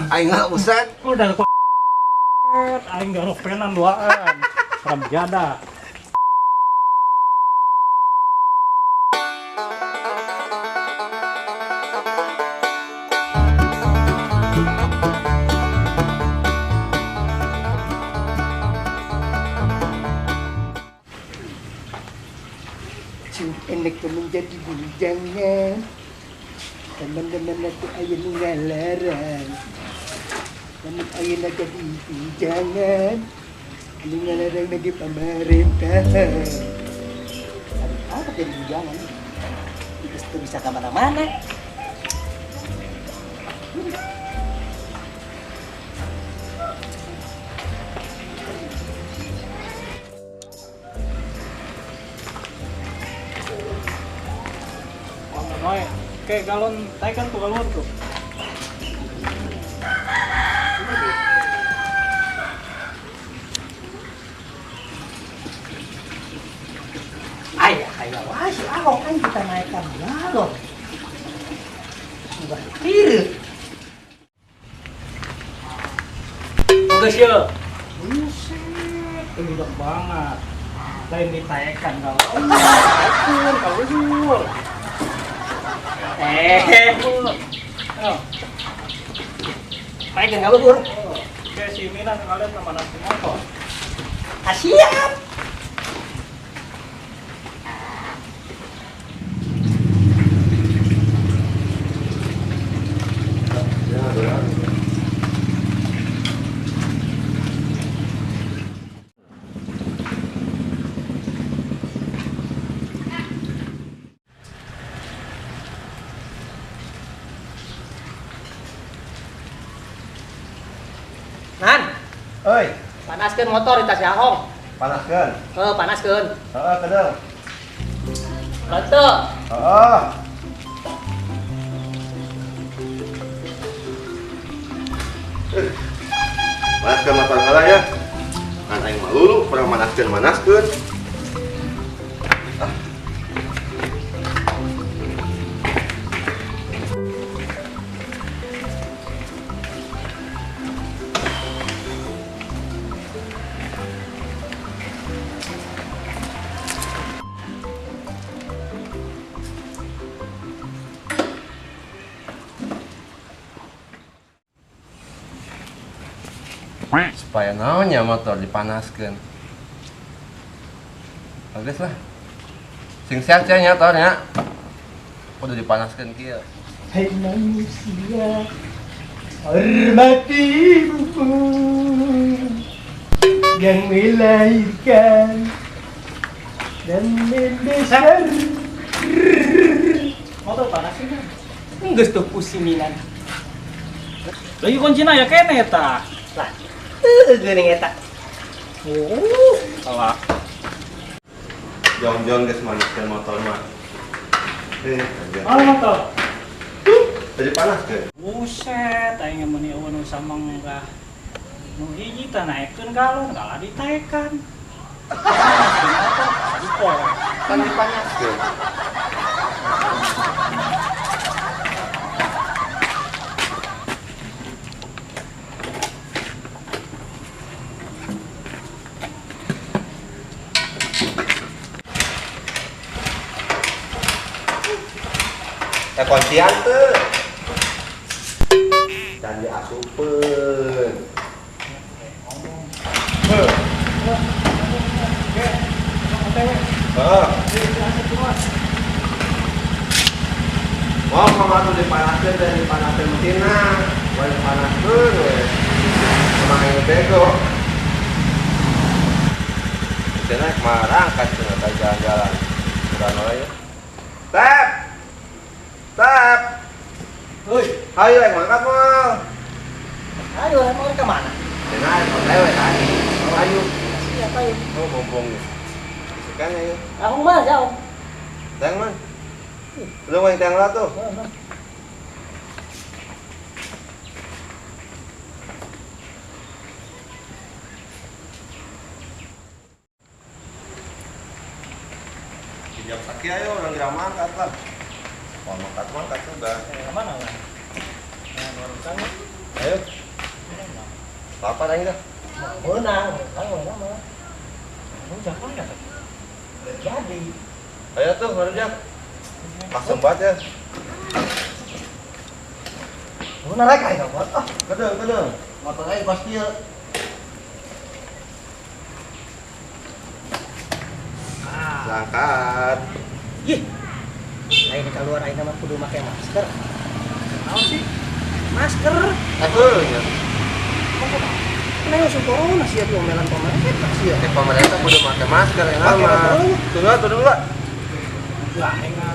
Aing nggak usah. Udah kok. Aing garuk penan duaan. Ram jada. Enak menjadi bujangan. Teman-teman aku ayah ngalaran. Namun ayah nak jadi bujangan. Ini ngalarang lagi pemerintahan. Apa jadi bujangan? Itu bisa kemana-mana. Kayak galon, taikan tuh galon tuh. Ayah, wah si Ahong kan kita naikkan galon. Enggak kiri. Enggak sih. Buset, enak banget. Lain ditaikan galon. Kalur. Naikkan galon pur. Kayak si Mina kalian sama nasi motor. Siap. Nan, Oi, panaskan motor di tas Ahong. panaskan. Panaskan. Kedeng. Bantu. Panaskan motor heula ya. Kan aing mah lulu pernah manaskeun. Supaya naonnya motor dipanaskan. Bagus lah. Sing sehat nya motornya. Udah dipanaskan kieu. Hai manusia, hormati ibumu yang melahirkan dan membesar. Motor panas ini. Geus tuh pusinginan. Lagi kuncinya ya kene eta. Lah, geuning eta. Salah. Jong-jong geus manaskeun motor mah. Mana motor? Jadi panaskeun. Buset, aing meni eueun sama enggak. Nu hiji teh naikkeun galon, kalah ditaekan. Kan dipanaskeun. Kuncian tuh dan diasupin. Mau sama tuh dipanaskan dan dipanaskan mesinnya, mau dipanaskan, emang ini bego. Mesinnya kemarang kan ternyata jalan-jalan, udah nolai ya. Tep. Woi, Ayo yang mangkat mal. aduh, mau kemana? Dengar, lewat tadi. Ayo. Siapa ya? Oh, bombong. Sekarang ayo. Ahong mah jauh. Teng man. Lu main teng lah tuh. Pinjam sakit ayo, orang kira mangkat lah. Mau mangkat juga. Mana lah? Yang baru sana. Ayo. Apa lagi dah? Menang, menang mah. Lu jangan ya. Jadi. Ayo tuh, harusnya. Pasang banget ya. Menang rek ayo buat. Ah, Kedeng. Motor aja pasti ya. Langkat. Ih. Ayo keluar ayo mah kudu make masker. Naon sih? Masker. Ya. Nah, usung corona sih atuh melan pemerintah sih ya. Pemerintah kudu pakai masker yang Pakai masker lama. dulu. Tunggu lah. Lah enggak.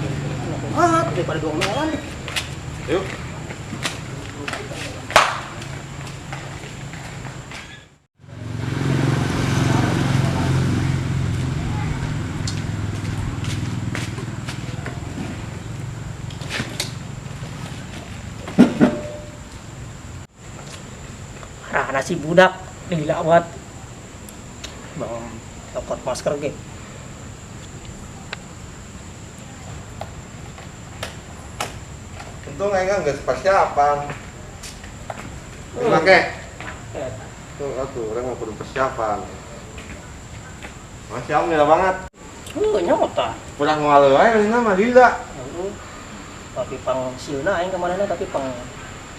Ah, daripada dua melan. Yuk. Nah, nasi budak dilawat. Bang, dapat masker ge. Untung enggak persiapan. Pakai. Tuh, orang mau kudu persiapan. Masya Allah, gila banget. Nyamot tah. Pulang ngalu aja ini mah gila. Tapi pang siuna aing kemana tapi pang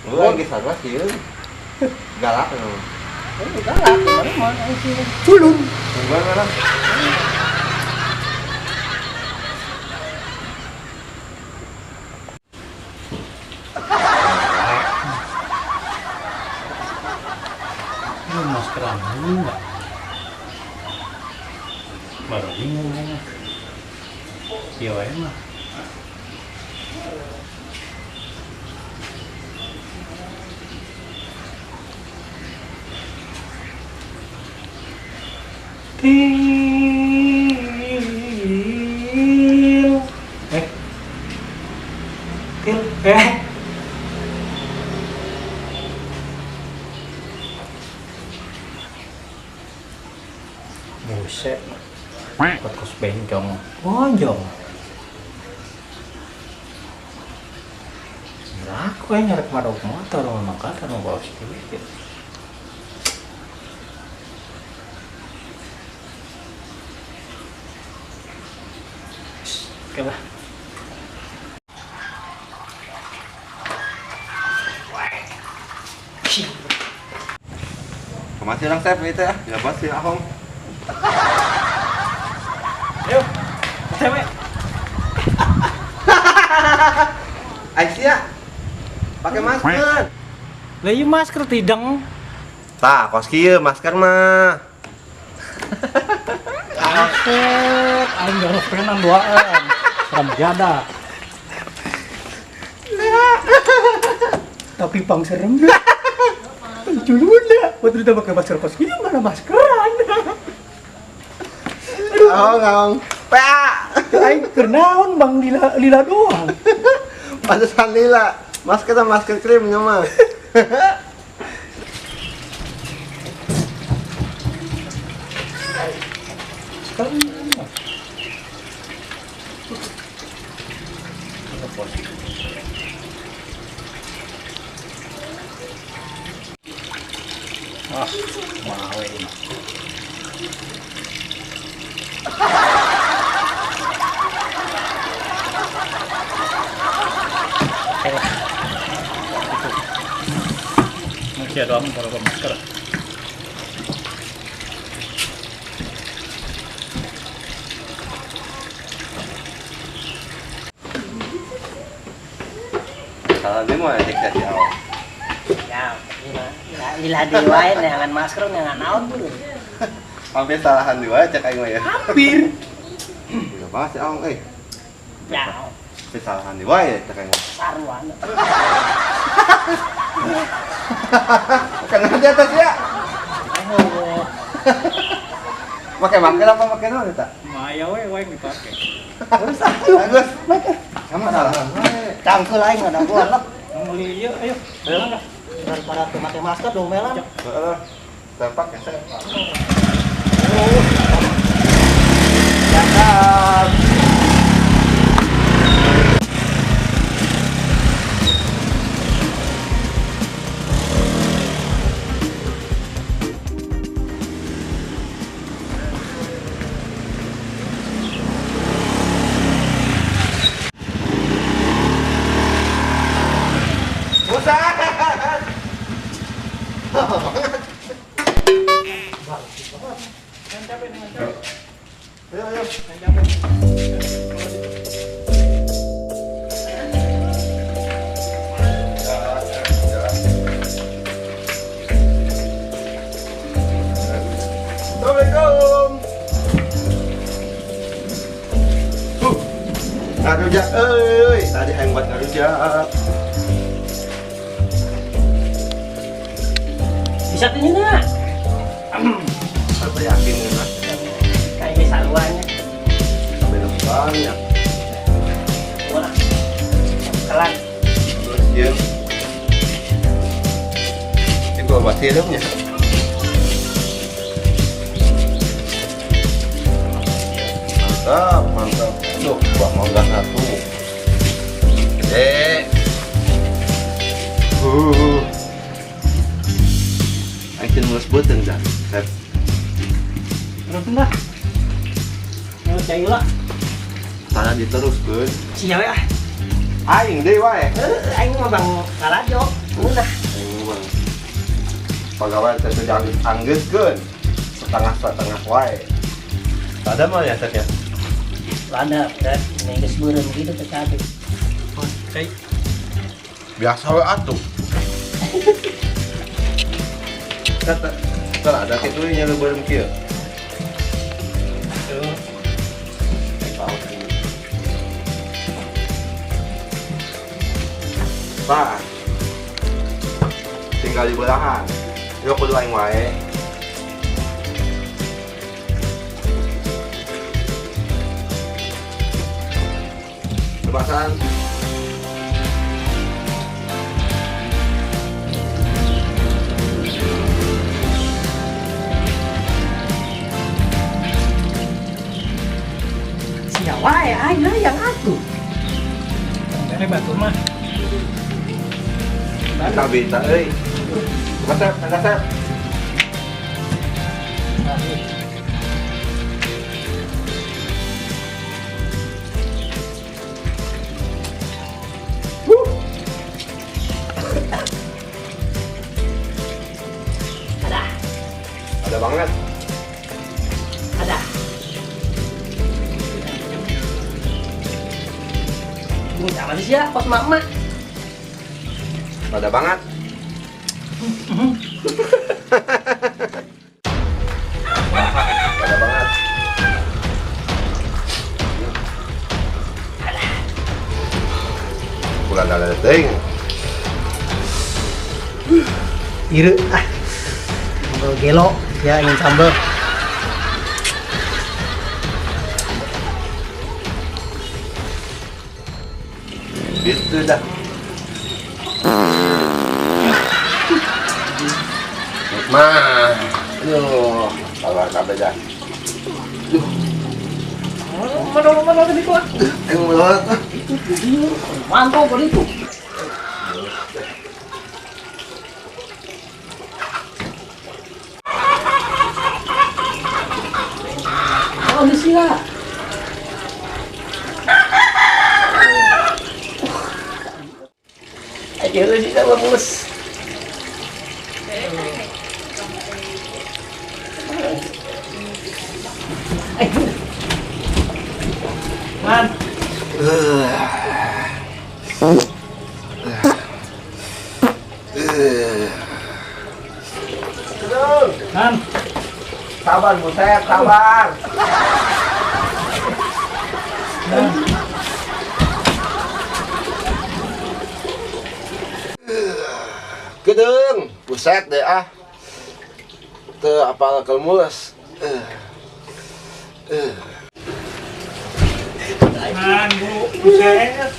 Lu lagi salah sih. Galak kan. galak kemana mah aing sih. Culun. Enggak lah. Lu maskeran enggak? Baru bingung kan. Iya wae mah. Til. Til. Buset. Buat kos bencong. Bonjong. Aku yang nyarek madok motor sama kata mau bawa sedikit. Oke lah. Masih orang chef itu ya. Ya bos ya Ahong. Ayo. Cewek. Aisyah. Pakai masker. Lah ieu masker tideng. Tah, kos kieu masker mah. Aset, aing garuk penan duaan. Serem jada. Tapi pang serem. Culun dah. Buat kita pakai masker kos ini mana maskeran. Ahong. PA. Aing keur naon Bang lila doang. Pantesan lila. Masker sama masker krimnya mah. Ah, mau ini. Masih ada orang kalau masker. Salah dia mau ajak si Ahong. Ya, lila dewa neangan masker neangan naon dulu. Hampir salahan dua cek aing mah ya. Hampir. Gila banget si Ahong Ya, Hampir salahan dua ya cek aing mah. sarwan. Kan di atas ya. Oh, Pakai masker apa pakai naon eta? Maya we dipake. Bagus. Sama salahan we. Cangkeul aing ada golek. Ngeli ieu ayo. Ayo. Daripada teu make masker dong melan. Heeh. Sempak ya sempak. Jangan. tadi yang buat ngerujak. Bisa tuh nggak? Apa yakin nggak? Kayak misalnya. Belum banyak. Wah, kelan. Terus ya. Ini gua buat filmnya. Mantap, mantap. Tuh, buah mangga satu. Gede. Action mulus button dah. Set. Terus enggak? Mau cai lah. Tanah diteruskeun. Siapa ya? Aing deui wae. Aing mah bang kalajo. Udah. Aing mah. Pagawean teh teu dianggeutkeun. Setengah-setengah wae. Ada mah ya setnya. Ada, dan ini geus beureum gitu teh cabe. Oke. Biasa we atuh. Kata ada kitu nya lu beureum kieu. Tuh. Pak. Tinggal di belahan. Yo kudu aing wae. Bebasan. Siapa wae aing yang atuh. Dari batu mah. Bita euy. Kasep, kasep. Ada banget. Ada. Ini sama sih ya, pas mama. Ada banget. Ada banget. Bulan ada ting. Iru ah. Sambal gelo, ya ingin sambal. Gitu dah. Mah, aduh, salah kabeh dah. Mana tadi kok? Yang melot. Mantap kali itu. Oh, di sini lah. Ayo lu sih sama bos. Man. Man. Sabar buset, sabar. Gedeng, buset deh ah. Teu apal keur mules. Man, bu, buset.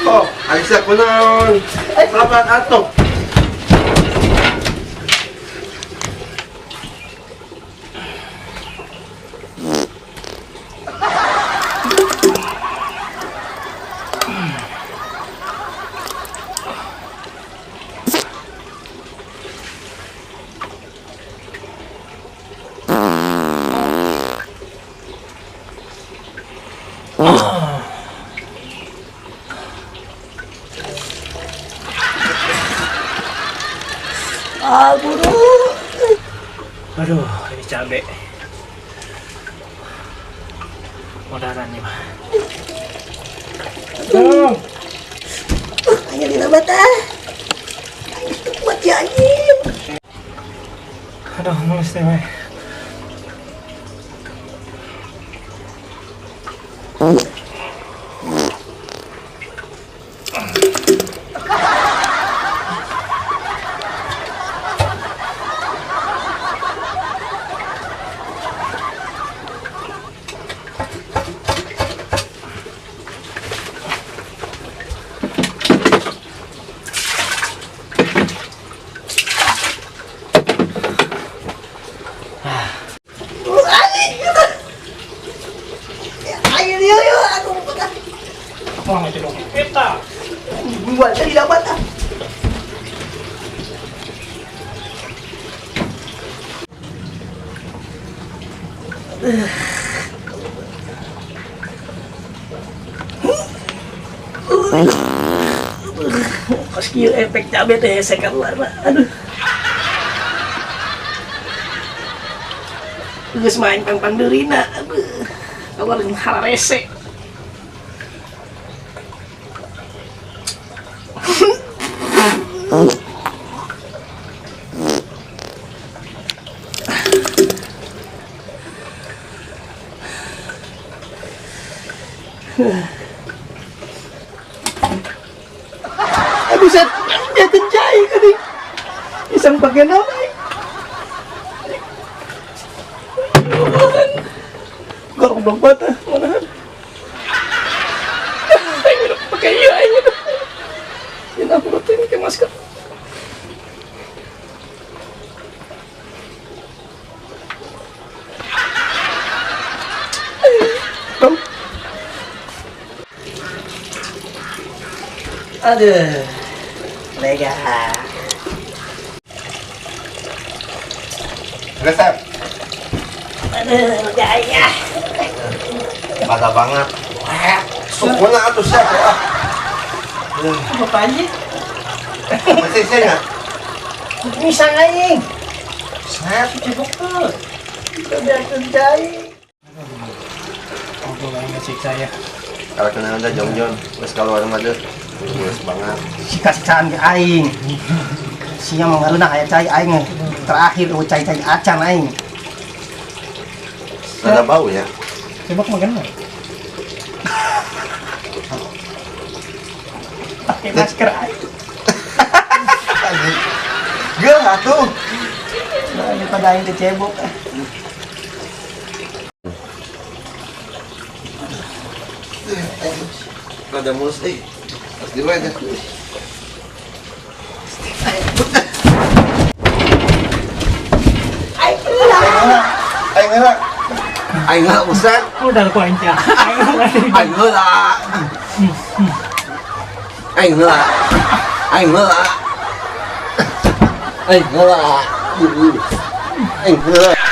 Oh, Aisyah kunaon? Sabar atuh. Aduh, ini cabe. Modaran nih mah. Dong. Hanya di lambat ah. Buat janji. Aduh, mulus deh, Mai. Wah, itu dong. Kita. Buat tadi dapat ah. Skill efek cabai teh saya keluar Pak. Aduh. Geus main pang deurina. Aduh. Awal hal rese. Buset, dia tenjai kan nih. Isang pakai nama. Gorong dong patah, mana? Ayo pakai iya aja. Ini aku rutin ke masker. Aduh. Lega. Resep. Aduh, gaya. Pada banget. Sukuna atuh siap ya. Apa aja? Masih saya nggak? Misang aing. Saya Cebok tuh. Kita biar tenjai. Oh, boleh ngasih saya. kalau kena ada jong-jong, terus kalau ada madu, mulus banget. Sikat-sikaan ke aing. Siang mengaruna kayak cai aing. Terakhir cai acan aing. Ada bau ya? Coba makan lah. Pakai masker aing. Gak atuh. Daripada aing kecebok. Ada mulus harus di aja. Aing nggak Ustad. Udah aku aja. Aing nggak. Aing nggak. Aing nggak. Aing nggak. Aing nggak.